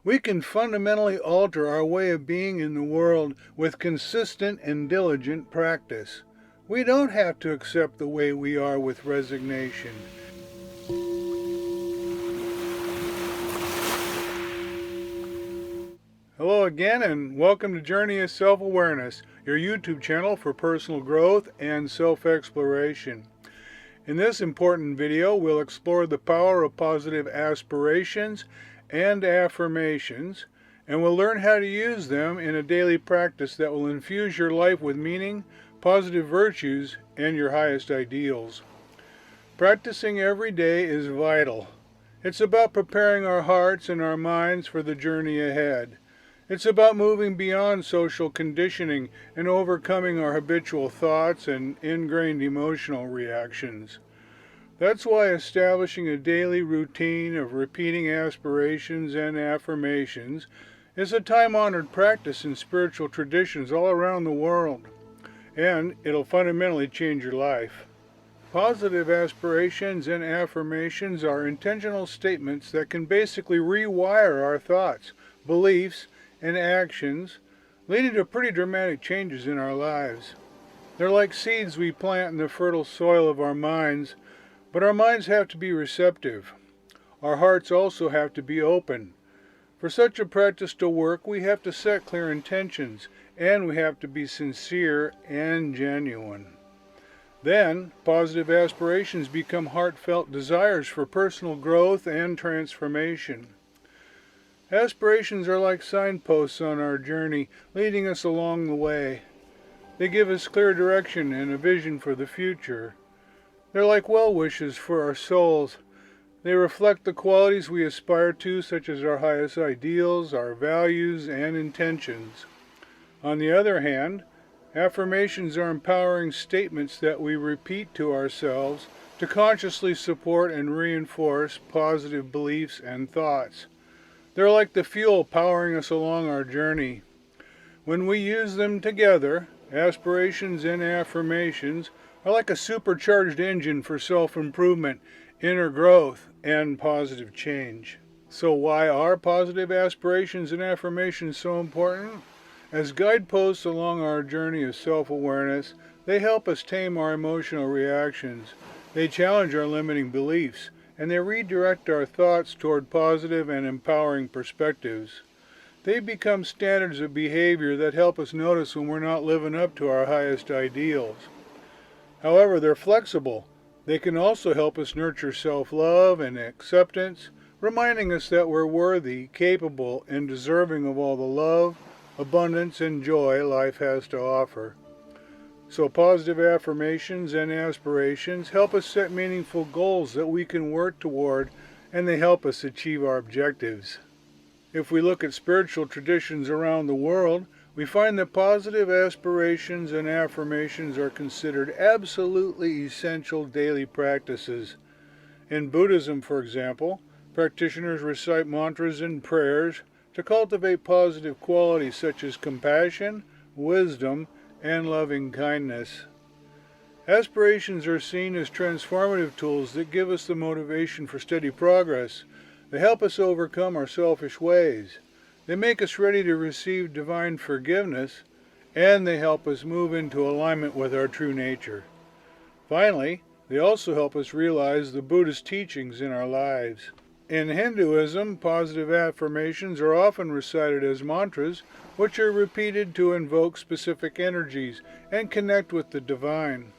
We can fundamentally alter our way of being in the world with consistent and diligent practice. We don't have to accept the way we are with resignation. Hello again, and welcome to Journey of Self-Awareness, your YouTube channel for personal growth and self-exploration. In this important video, we'll explore the power of positive aspirations and affirmations, and we'll learn how to use them in a daily practice that will infuse your life with meaning, positive virtues, and your highest ideals. Practicing every day is vital. It's about preparing our hearts and our minds for the journey ahead. It's about moving beyond social conditioning and overcoming our habitual thoughts and ingrained emotional reactions. That's why establishing a daily routine of repeating aspirations and affirmations is a time-honored practice in spiritual traditions all around the world, and it'll fundamentally change your life. Positive aspirations and affirmations are intentional statements that can basically rewire our thoughts, beliefs, and actions, leading to pretty dramatic changes in our lives. They're like seeds we plant in the fertile soil of our minds, but our minds have to be receptive. Our hearts also have to be open. For such a practice to work, we have to set clear intentions, and we have to be sincere and genuine. Then, positive aspirations become heartfelt desires for personal growth and transformation. Aspirations are like signposts on our journey, leading us along the way. They give us clear direction and a vision for the future. They're like well wishes for our souls. They reflect the qualities we aspire to, such as our highest ideals, our values, and intentions. On the other hand, affirmations are empowering statements that we repeat to ourselves to consciously support and reinforce positive beliefs and thoughts. They're like the fuel powering us along our journey. When we use them together, aspirations and affirmations are like a supercharged engine for self-improvement, inner growth, and positive change. So why are positive aspirations and affirmations so important? As guideposts along our journey of self-awareness, they help us tame our emotional reactions. They challenge our limiting beliefs, and they redirect our thoughts toward positive and empowering perspectives. They become standards of behavior that help us notice when we're not living up to our highest ideals. However, they're flexible. They can also help us nurture self-love and acceptance, reminding us that we're worthy, capable, and deserving of all the love, abundance, and joy life has to offer. So positive affirmations and aspirations help us set meaningful goals that we can work toward, and they help us achieve our objectives. If we look at spiritual traditions around the world, we find that positive aspirations and affirmations are considered absolutely essential daily practices. In Buddhism, for example, practitioners recite mantras and prayers to cultivate positive qualities such as compassion, wisdom, and loving kindness. Aspirations are seen as transformative tools that give us the motivation for steady progress. They help us overcome our selfish ways. They make us ready to receive divine forgiveness, and they help us move into alignment with our true nature. Finally, they also help us realize the Buddhist teachings in our lives. In Hinduism, positive affirmations are often recited as mantras, which are repeated to invoke specific energies and connect with the divine.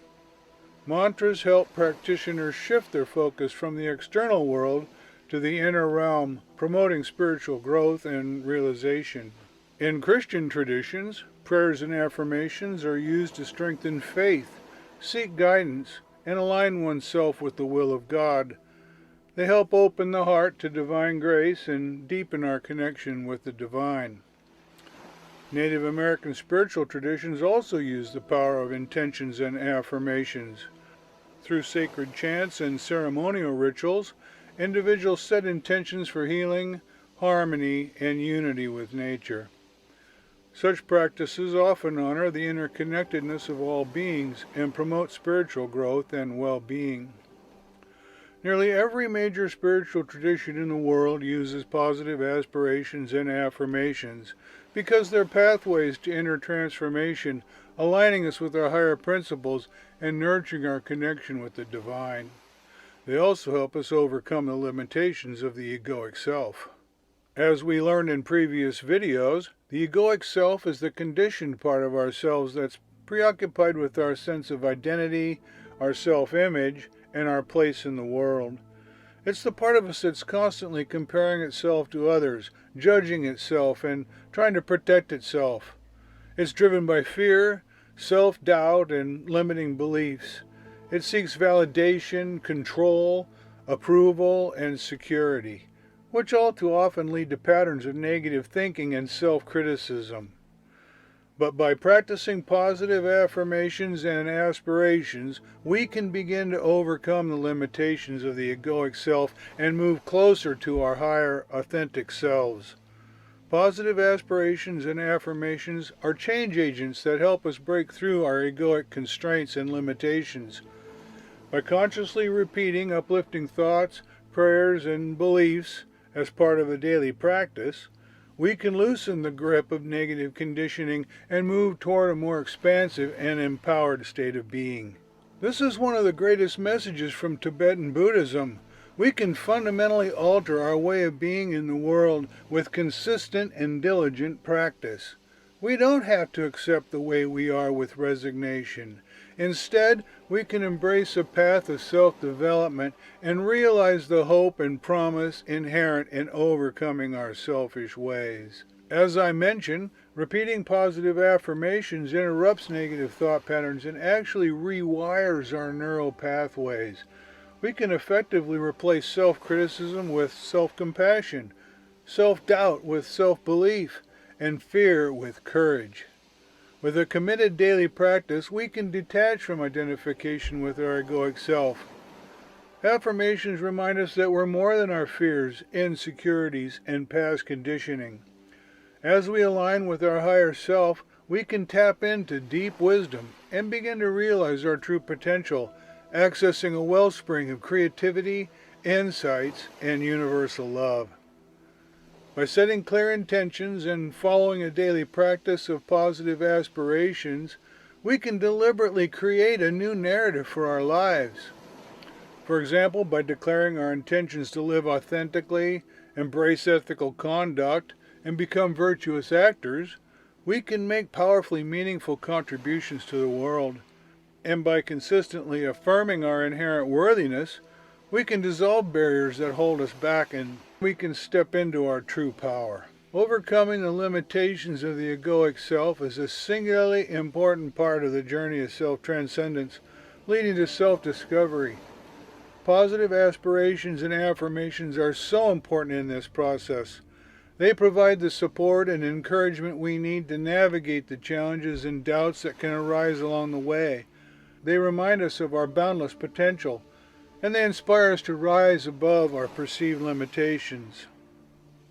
Mantras help practitioners shift their focus from the external world to the inner realm, promoting spiritual growth and realization. In Christian traditions, prayers and affirmations are used to strengthen faith, seek guidance, and align oneself with the will of God. They help open the heart to divine grace and deepen our connection with the divine. Native American spiritual traditions also use the power of intentions and affirmations. Through sacred chants and ceremonial rituals, individuals set intentions for healing, harmony, and unity with nature. Such practices often honor the interconnectedness of all beings and promote spiritual growth and well-being. Nearly every major spiritual tradition in the world uses positive aspirations and affirmations because they're pathways to inner transformation, aligning us with our higher principles and nurturing our connection with the divine. They also help us overcome the limitations of the egoic self. As we learned in previous videos, the egoic self is the conditioned part of ourselves that's preoccupied with our sense of identity, our self-image, and our place in the world. It's the part of us that's constantly comparing itself to others, judging itself, and trying to protect itself. It's driven by fear, self-doubt, and limiting beliefs. It seeks validation, control, approval, and security, which all too often lead to patterns of negative thinking and self-criticism. But by practicing positive affirmations and aspirations, we can begin to overcome the limitations of the egoic self and move closer to our higher, authentic selves. Positive aspirations and affirmations are change agents that help us break through our egoic constraints and limitations. By consciously repeating uplifting thoughts, prayers, and beliefs as part of a daily practice, we can loosen the grip of negative conditioning and move toward a more expansive and empowered state of being. This is one of the greatest messages from Tibetan Buddhism. We can fundamentally alter our way of being in the world with consistent and diligent practice. We don't have to accept the way we are with resignation. Instead, we can embrace a path of self-development and realize the hope and promise inherent in overcoming our selfish ways. As I mentioned, repeating positive affirmations interrupts negative thought patterns and actually rewires our neural pathways. We can effectively replace self-criticism with self-compassion, self-doubt with self-belief, and fear with courage. With a committed daily practice, we can detach from identification with our egoic self. Affirmations remind us that we're more than our fears, insecurities, and past conditioning. As we align with our higher self, we can tap into deep wisdom and begin to realize our true potential, accessing a wellspring of creativity, insights, and universal love. By setting clear intentions and following a daily practice of positive aspirations, we can deliberately create a new narrative for our lives. For example, by declaring our intentions to live authentically, embrace ethical conduct, and become virtuous actors, we can make powerfully meaningful contributions to the world. And by consistently affirming our inherent worthiness, we can dissolve barriers that hold us back and we can step into our true power. Overcoming the limitations of the egoic self is a singularly important part of the journey of self-transcendence, leading to self-discovery. Positive aspirations and affirmations are so important in this process. They provide the support and encouragement we need to navigate the challenges and doubts that can arise along the way. They remind us of our boundless potential, and they inspire us to rise above our perceived limitations.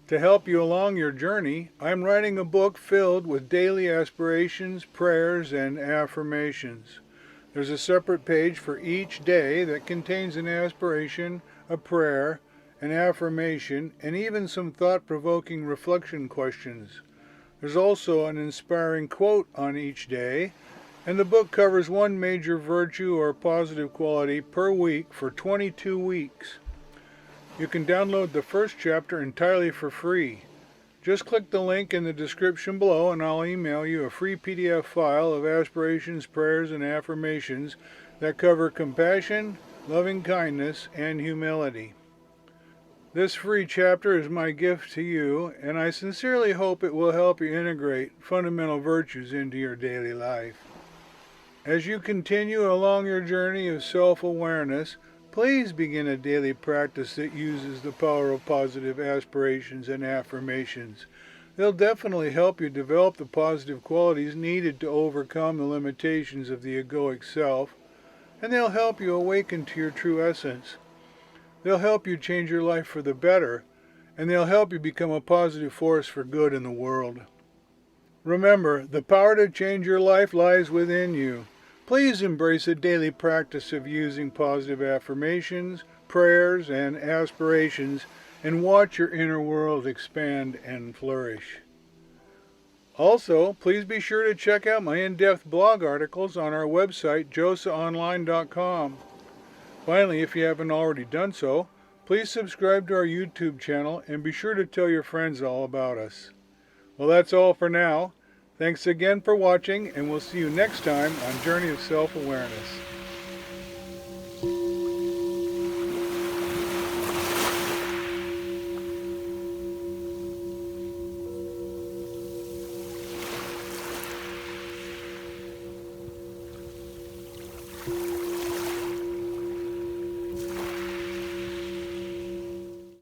To help you along your journey, I'm writing a book filled with daily aspirations, prayers, and affirmations. There's a separate page for each day that contains an aspiration, a prayer, an affirmation, and even some thought-provoking reflection questions. There's also an inspiring quote on each day, and the book covers one major virtue or positive quality per week for 22 weeks. You can download the first chapter entirely for free. Just click the link in the description below and I'll email you a free PDF file of aspirations, prayers, and affirmations that cover compassion, loving kindness, and humility. This free chapter is my gift to you, and I sincerely hope it will help you integrate fundamental virtues into your daily life. As you continue along your journey of self-awareness, please begin a daily practice that uses the power of positive aspirations and affirmations. They'll definitely help you develop the positive qualities needed to overcome the limitations of the egoic self, and they'll help you awaken to your true essence. They'll help you change your life for the better, and they'll help you become a positive force for good in the world. Remember, the power to change your life lies within you. Please embrace a daily practice of using positive affirmations, prayers, and aspirations, and watch your inner world expand and flourish. Also, please be sure to check out my in-depth blog articles on our website, josaonline.com. Finally, if you haven't already done so, please subscribe to our YouTube channel and be sure to tell your friends all about us. Well, that's all for now. Thanks again for watching, and we'll see you next time on Journey of Self-Awareness.